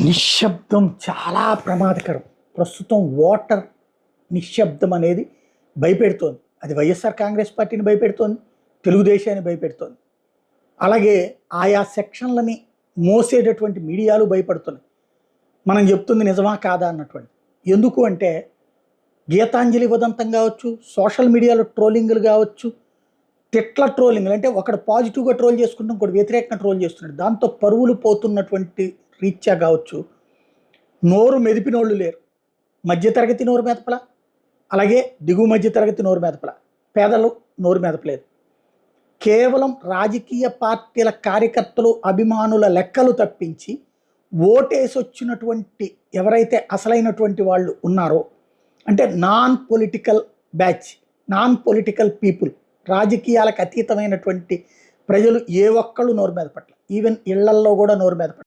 నిశ్శబ్దం చాలా ప్రమాదకరం. ప్రస్తుతం ఓటర్ నిశ్శబ్దం అనేది భయపెడుతోంది. అది వైఎస్ఆర్ కాంగ్రెస్ పార్టీని భయపెడుతోంది, తెలుగుదేశాన్ని భయపెడుతోంది. అలాగే ఆయా సెక్షన్లని మోసేటటువంటి మీడియాలు భయపడుతున్నాయి. మనం చెప్తుంది నిజమా కాదా అన్నటువంటి. ఎందుకు అంటే గీతాంజలి ఉదంతం కావచ్చు, సోషల్ మీడియాలో ట్రోలింగ్లు కావచ్చు, తిట్ల ట్రోలింగ్లు అంటే ఒకడు పాజిటివ్గా ట్రోల్ చేసుకుంటాం, ఇంకోటి వ్యతిరేకంగా ట్రోల్ చేస్తున్నాడు. దాంతో పరువులు పోతున్నటువంటి రీత్యా కావచ్చు, నోరు మెదిపినోళ్ళు లేరు. మధ్యతరగతి నోరు మెదపల, అలాగే దిగువ మధ్యతరగతి నోరు మెదపల, పేదలు నోరు మెదపలేదు. కేవలం రాజకీయ పార్టీల కార్యకర్తలు అభిమానుల లెక్కలు తప్పించి ఓటేసి వచ్చినటువంటి ఎవరైతే అసలైనటువంటి వాళ్ళు ఉన్నారో, అంటే non political batch, non political people, రాజకీయాలకు అతీతమైనటువంటి ప్రజలు ఏ ఒక్కళ్ళు నోరు మెదపట్ల. ఈవెన్ ఇళ్లల్లో కూడా నోరు మెదపట్ల.